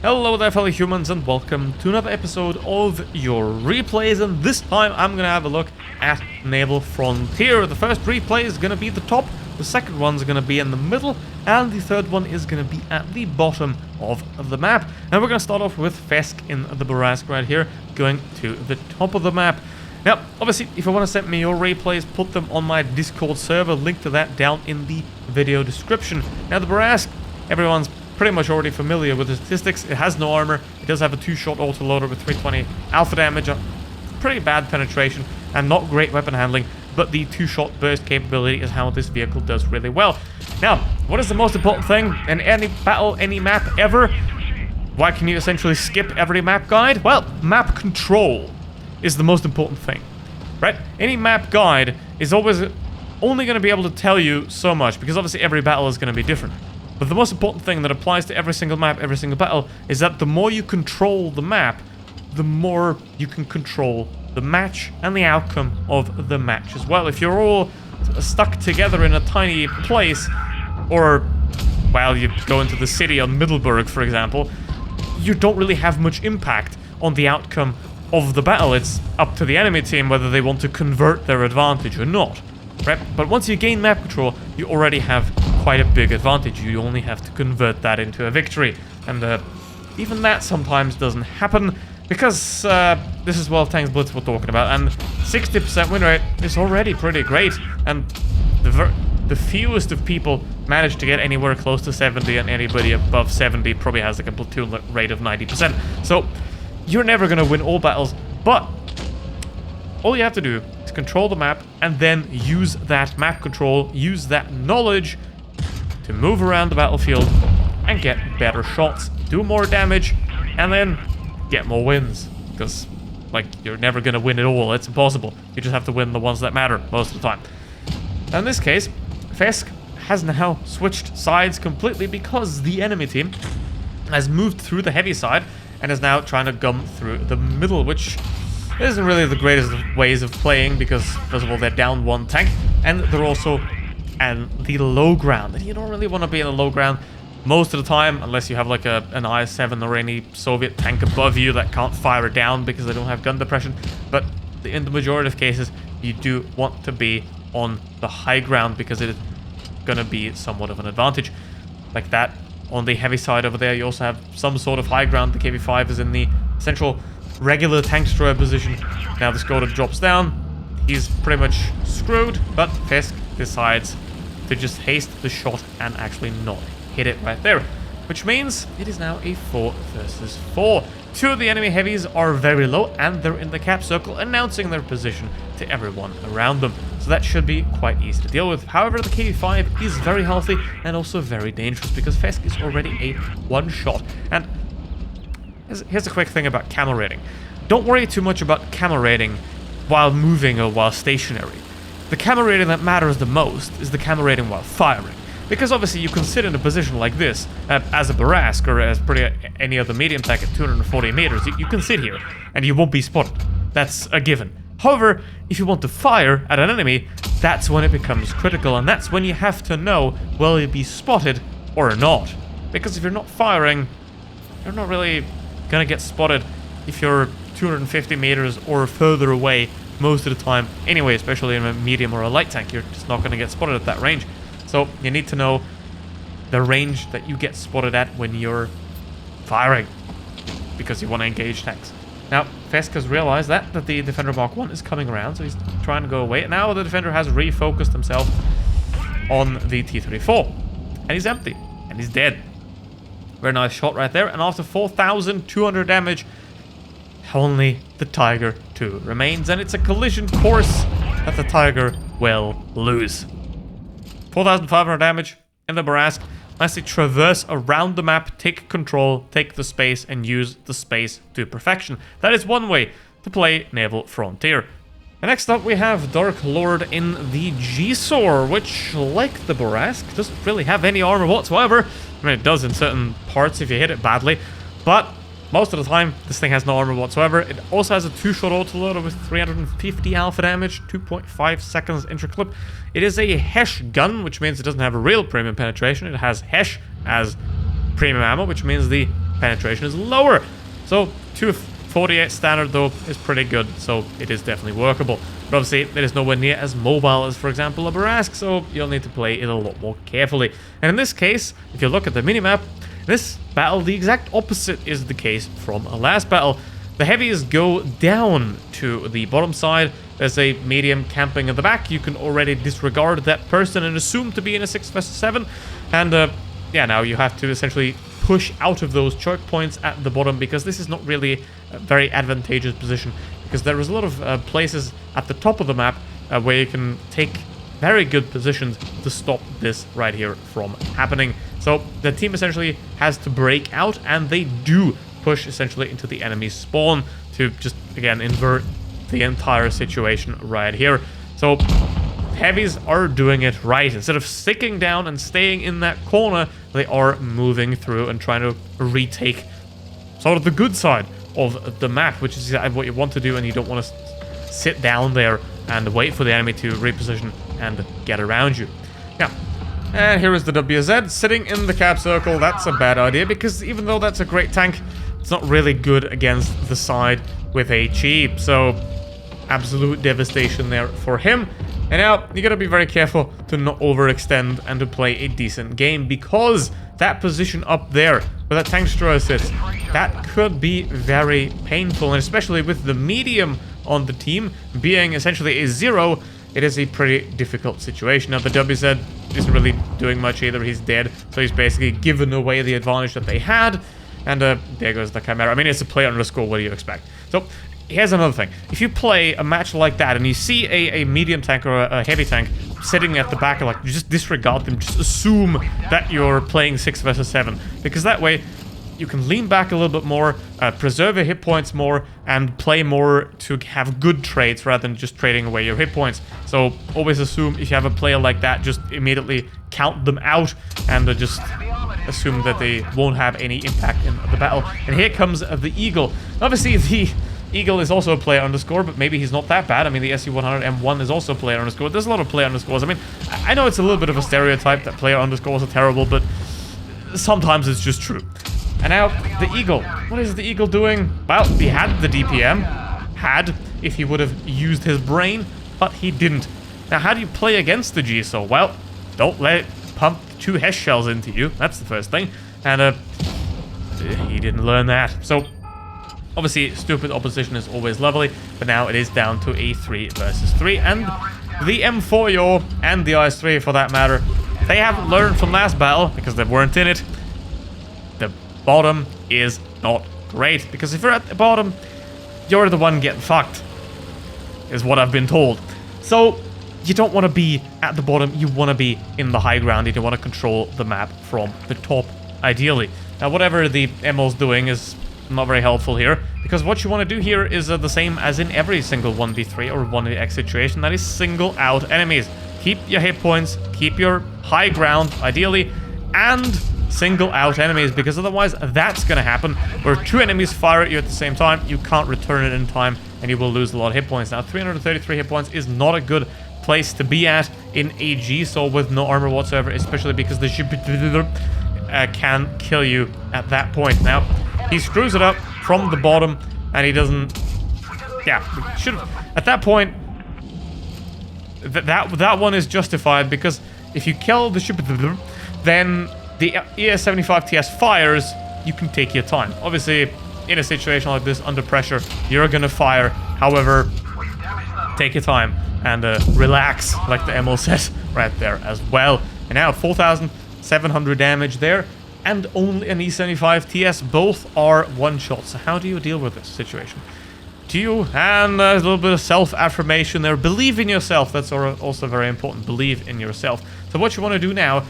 Hello there fellow humans and welcome to another episode of your replays, and this time I'm gonna have a look at Naval Frontier. The first replay is gonna be the top, the second one's gonna be in the middle, and the third one is gonna be at the bottom of the map. And we're gonna start off with Fesk in the Barask right here, going to the top of the map. Now, obviously, if you want to send me your replays, put them on my Discord server, link to that down in the video description. Now, the Barask, everyone's pretty much already familiar with the statistics. It has no armor, it does have a 2-shot autoloader with 320 alpha damage, pretty bad penetration, and not great weapon handling, but the 2-shot burst capability is how this vehicle does really well. Now, what is the most important thing in any battle, any map ever? Why can you essentially skip every map guide? Well, map control is the most important thing, right? Any map guide is always only going to be able to tell you so much, because obviously every battle is going to be different. But the most important thing that applies to every single map, every single battle, is that the more you control the map, the more you can control the match and the outcome of the match as well. If you're all stuck together in a tiny place, or, well, you go into the city on Middleburg, for example, you don't really have much impact on the outcome of the battle. It's up to the enemy team whether they want to convert their advantage or not, right? But once you gain map control, you already have quite a big advantage. You only have to convert that into a victory, and even that sometimes doesn't happen, because this is World Tanks Blitz we're talking about, and 60% win rate is already pretty great, and the fewest of people manage to get anywhere close to 70, and anybody above 70 probably has like a platoon rate of 90%. So you're never going to win all battles, but all you have to do is control the map and then use that map control, use that knowledge to move around the battlefield and get better shots, do more damage, and then get more wins. Because, like, you're never going to win it all. It's impossible. You just have to win the ones that matter most of the time. Now, in this case, Fesk has now switched sides completely because the enemy team has moved through the heavy side and is now trying to gum through the middle, which isn't really the greatest of ways of playing, because first of all they're down one tank, and they're also at the low ground, and you don't really want to be in the low ground most of the time unless you have like an IS-7 or any Soviet tank above you that can't fire it down because they don't have gun depression. But in the majority of cases you do want to be on the high ground, because it is going to be somewhat of an advantage. Like that on the heavy side over there, you also have some sort of high ground. The KV-5 is in the central regular tank destroyer position. Now the Skoda drops down. He's pretty much screwed, but Fesk decides to just haste the shot and actually not hit it right there, which means it is now a 4 versus 4. Two of the enemy heavies are very low, and they're in the cap circle, announcing their position to everyone around them. So that should be quite easy to deal with. However, the KV-5 is very healthy and also very dangerous, because Fesk is already a one-shot. And here's a quick thing about camo rating. Don't worry too much about camo rating while moving or while stationary. The camo rating that matters the most is the camo rating while firing. Because obviously you can sit in a position like this, as a Barask or as any other medium tank at 240 meters, you can sit here and you won't be spotted. That's a given. However, if you want to fire at an enemy, that's when it becomes critical, and that's when you have to know, will you be spotted or not? Because if you're not firing, you're not really gonna get spotted if you're 250 meters or further away most of the time anyway, especially in a medium or a light tank. You're just not gonna get spotted at that range. So you need to know the range that you get spotted at when you're firing, because you want to engage tanks. Now, Fesk has realized that the Defender Mark 1 is coming around, so he's trying to go away. Now the Defender has refocused himself on the T-34, and he's empty, and he's dead. Very nice shot right there, and after 4,200 damage, only the Tiger II remains, and it's a collision course that the Tiger will lose. 4,500 damage in the Barask. Nicely traverse around the map, take control, take the space, and use the space to perfection. That is one way to play Naval Frontier. And next up we have Dark Lord in the G-Sor, which, like the Barask, doesn't really have any armor whatsoever. I mean, it does in certain parts if you hit it badly, but most of the time this thing has no armor whatsoever. It also has a 2-shot autoloader with 350 alpha damage, 2.5 seconds intra-clip. It is a Hesh gun, which means it doesn't have a real premium penetration. It has Hesh as premium ammo, which means the penetration is lower. So 248 standard though is pretty good, so it is definitely workable. But obviously it is nowhere near as mobile as, for example, a Barask, so you'll need to play it a lot more carefully. And in this case, if you look at the minimap, this battle, the exact opposite is the case from a last battle. The heavies go down to the bottom side. There's a medium camping at the back. You can already disregard that person and assume to be in a 6 versus 7. And yeah, now you have to essentially push out of those choke points at the bottom, because this is not really a very advantageous position, because there is a lot of places at the top of the map where you can take very good positions to stop this right here from happening. So the team essentially has to break out, and they do push essentially into the enemy spawn to just, again, invert the entire situation right here. So heavies are doing it right. Instead of sticking down and staying in that corner, they are moving through and trying to retake sort of the good side of the map, which is what you want to do, and you don't want to sit down there and wait for the enemy to reposition and get around you. Yeah. And here is the WZ sitting in the cap circle. That's a bad idea, because even though that's a great tank, it's not really good against the side with HE. So absolute devastation there for him. And now you gotta be very careful to not overextend and to play a decent game, because that position up there where that tank destroyer sits, that could be very painful, and especially with the medium on the team being essentially a 0, it is a pretty difficult situation. Now the WZ isn't really doing much either. He's dead, so he's basically given away the advantage that they had. And there goes the Chimera. I mean, it's a player underscore, what do you expect? So here's another thing. If you play a match like that and you see a medium tank or a heavy tank sitting at the back, like, you just disregard them, just assume that you're playing 6 versus 7, because that way you can lean back a little bit more, preserve your hit points more, and play more to have good trades rather than just trading away your hit points. So always assume if you have a player like that, just immediately count them out and just assume that they won't have any impact in the battle. And here comes the Eagle. Obviously the Eagle is also a player underscore, but maybe he's not that bad. I mean, the SU-100 M1 is also a player underscore. There's a lot of player underscores. I mean, I know it's a little bit of a stereotype that player underscores are terrible, but sometimes it's just true. And now, the Eagle. What is the Eagle doing? Well, he had the DPM. Had, if he would have used his brain, but he didn't. Now, how do you play against the GSO? Well, don't let it pump 2 HESH shells into you. That's the first thing. And, he didn't learn that. So, obviously, stupid opposition is always lovely, but now it is down to a 3 versus 3. And the M4 and the IS-3, for that matter, they haven't learned from last battle, because they weren't in it. The bottom is not great, because if you're at the bottom, you're the one getting fucked, is what I've been told. So you don't want to be at the bottom, you want to be in the high ground, and you want to control the map from the top, ideally. Now whatever the ML's doing is not very helpful here, because what you want to do here is the same as in every single 1v3 or 1vx situation, that is single out enemies. Keep your hit points, keep your high ground, ideally, and single out enemies, because otherwise that's going to happen where 2 enemies fire at you at the same time, you can't return it in time, and you will lose a lot of hit points. Now 333 hit points is not a good place to be at in AG, so with no armor whatsoever, especially because the ship can kill you at that point. Now he screws it up from the bottom, and he doesn't, yeah, should have, at that point, that one is justified, because if you kill the ship, then the ES-75 TS fires, you can take your time. Obviously, in a situation like this, under pressure, you're gonna fire. However, take your time and relax, like the ML says right there as well. And now 4,700 damage there, and only an E-75 TS. Both are one-shots. So how do you deal with this situation? Do you, and a little bit of self-affirmation there. Believe in yourself. That's also very important. Believe in yourself. So what you want to do now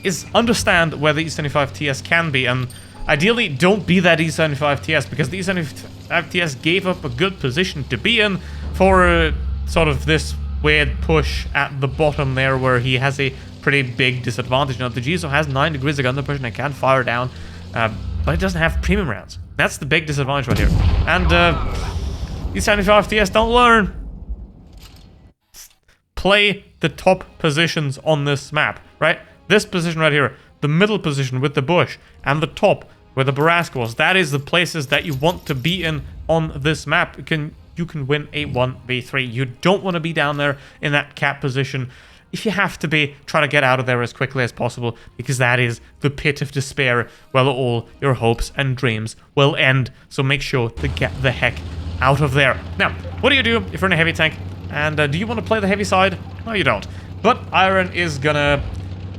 is understand where the E-75 TS can be, and ideally don't be that E-75 TS, because the E-75 TS gave up a good position to be in for sort of this weird push at the bottom there, where he has a pretty big disadvantage. Now the GSO has 9 degrees of gun depression and can fire down, but it doesn't have premium rounds. That's the big disadvantage right here. And E-75 TS don't learn. Play the top positions on this map, right? This position right here, the middle position with the bush, and the top where the Barask was. That is the places that you want to be in on this map. You can win a 1v3. You don't want to be down there in that cap position. If you have to be, try to get out of there as quickly as possible, because that is the pit of despair where all your hopes and dreams will end. So make sure to get the heck out of there. Now, what do you do if you're in a heavy tank? And do you want to play the heavy side? No, you don't. But Iron is gonna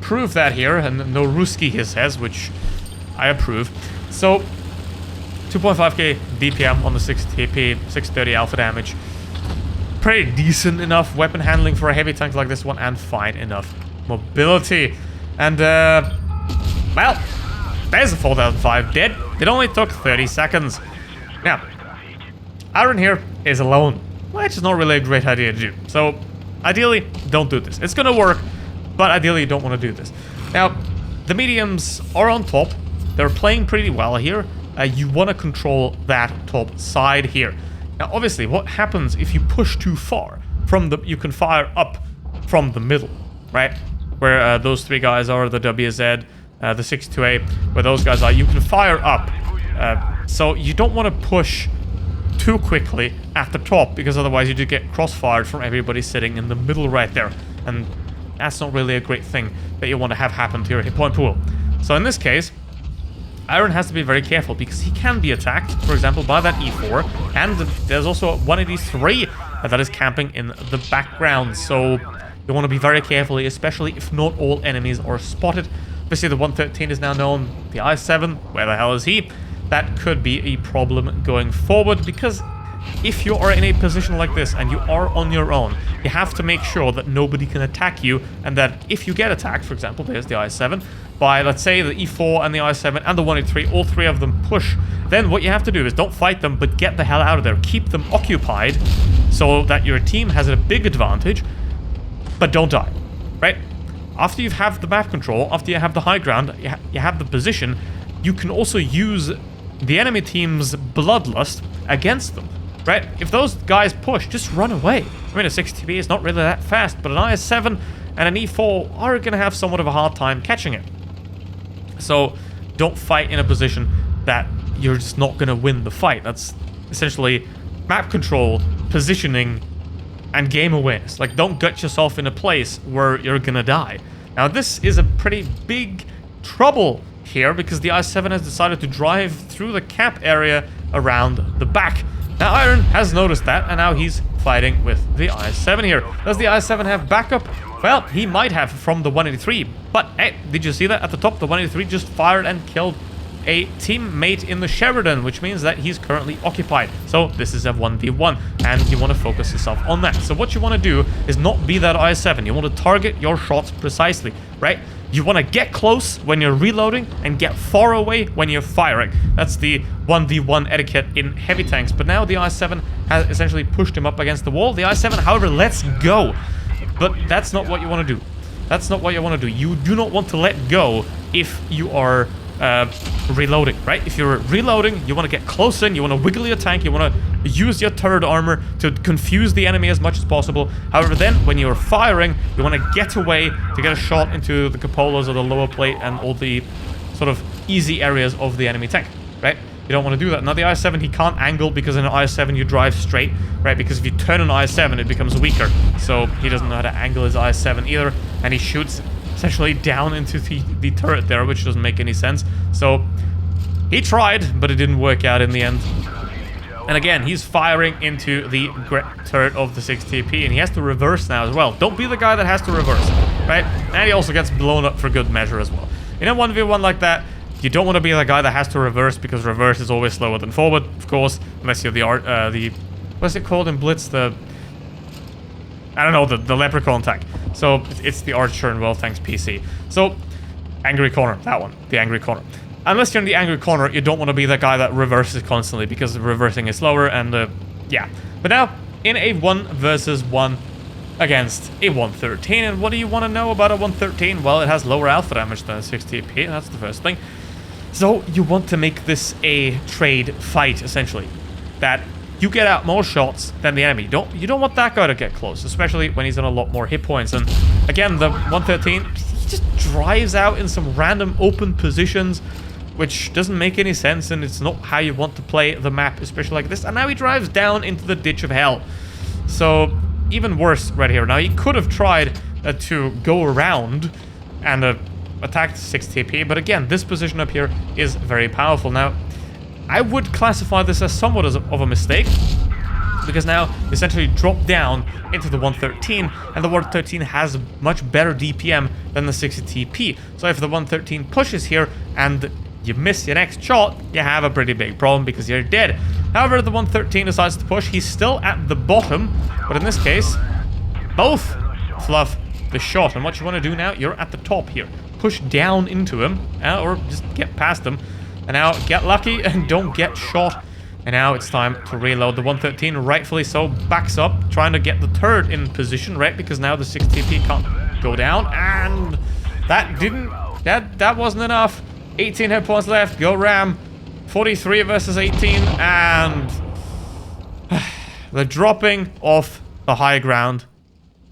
prove that here, and no Ruski he says, which I approve. So 2.5k DPM on the 6TP, 630 alpha damage. Pretty decent enough weapon handling for a heavy tank like this one, and fine enough mobility. And, well, there's a 4005 dead. It only took 30 seconds. Now, Iron here is alone, which is not really a great idea to do. So, ideally, don't do this. It's gonna work, but ideally you don't want to do this. Now, the mediums are on top. They're playing pretty well here. You want to control that top side here. Now, obviously, what happens if you push too far from the... You can fire up from the middle, right? Where those three guys are, the WZ, the 62A, where those guys are. You can fire up. So you don't want to push too quickly at the top, because otherwise you do get crossfired from everybody sitting in the middle right there. And that's not really a great thing that you want to have happen to your hit point pool. So in this case, Iron has to be very careful, because he can be attacked, for example, by that E4, and there's also 183 that is camping in the background, so you want to be very careful, especially if not all enemies are spotted. Obviously, the 113 is now known, the I7, where the hell is he? That could be a problem going forward, because if you are in a position like this and you are on your own, you have to make sure that nobody can attack you, and that if you get attacked, for example, there's the I7, by, let's say, the E4 and the I7 and the 183, all three of them push, then what you have to do is don't fight them, but get the hell out of there. Keep them occupied so that your team has a big advantage, but don't die, right? After you have the map control, after you have the high ground, you have the position, you can also use the enemy team's bloodlust against them, right? If those guys push, just run away. I mean, a 6TB is not really that fast, but an IS-7 and an E4 are going to have somewhat of a hard time catching it. So don't fight in a position that you're just not going to win the fight. That's essentially map control, positioning, and game awareness. Like, don't gut yourself in a place where you're going to die. Now, this is a pretty big trouble here, because the I-7 has decided to drive through the cap area around the back. Now, Iron has noticed that, and now he's fighting with the I-7 here. Does the I-7 have backup? Well, he might have from the 183, but hey, did you see that at the top? The 183 just fired and killed a teammate in the Sheridan, which means that he's currently occupied. So this is a 1v1, and you want to focus yourself on that. So what you want to do is not be that I-7. You want to target your shots precisely, right? You want to get close when you're reloading and get far away when you're firing. That's the 1v1 etiquette in heavy tanks. But now the I-7 has essentially pushed him up against the wall. The I-7, however, lets go. But that's not what you want to do. That's not what you want to do. You do not want to let go if you are reloading, right? If you're reloading, you want to get close in, you want to wiggle your tank, you want to use your turret armor to confuse the enemy as much as possible. However, then when you're firing, you want to get away to get a shot into the cupolas or the lower plate and all the sort of easy areas of the enemy tank, right? You don't want to do that. Now, the I-7, he can't angle, because in an I-7 you drive straight, right? Because if you turn an I-7, it becomes weaker. So he doesn't know how to angle his I-7 either, and he shoots essentially down into the turret there, which doesn't make any sense. So he tried, but it didn't work out in the end. And again, he's firing into the turret of the 6TP, and he has to reverse now as well. Don't be the guy that has to reverse, right? And he also gets blown up for good measure as well. In a 1v1 like that, you don't want to be the guy that has to reverse, because reverse is always slower than forward, of course, unless you're the what's it called in Blitz? I don't know, the leprechaun tank. So it's the archer and well, thanks PC. So angry corner, that one, the angry corner. Unless you're in the angry corner, you don't want to be the guy that reverses constantly, because reversing is slower, and yeah. But now in a 1 versus 1 against a 113, and what do you want to know about a 113? Well, it has lower alpha damage than a 60p, that's the first thing. So you want to make this a trade fight, essentially, that you get out more shots than the enemy. You don't want that guy to get close, especially when he's on a lot more hit points. And again, the 113, he just drives out in some random open positions, which doesn't make any sense, and it's not how you want to play the map, especially like this. And now he drives down into the ditch of hell. So, even worse right here. Now, he could have tried to go around and attack the 6 TP, but again, this position up here is very powerful. Now, I would classify this as somewhat of a mistake, because now essentially drop down into the 113, and the 113 has much better DPM than the 60 TP. So if the 113 pushes here and you miss your next shot, you have a pretty big problem because you're dead. However, the 113 decides to push. He's still at the bottom, but in this case, both fluff the shot. And what you want to do now, you're at the top here. Push down into him, or just get past him. And now get lucky and don't get shot. And now it's time to reload. The 113, rightfully so, backs up, trying to get the turret in position, right? Because now the 6 TP can't go down. And that didn't... That wasn't enough. 18 hit points left. Go Ram. 43 versus 18. And... the dropping off the high ground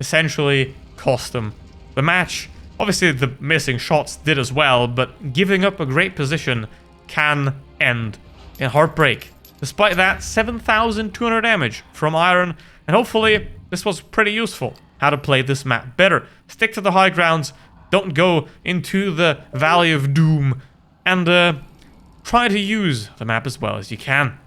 essentially cost them the match. Obviously, the missing shots did as well, but giving up a great position can end in heartbreak. Despite that, 7,200 damage from Iron, and hopefully this was pretty useful. How to play this map better. Stick to the high grounds, don't go into the Valley of Doom, and try to use the map as well as you can.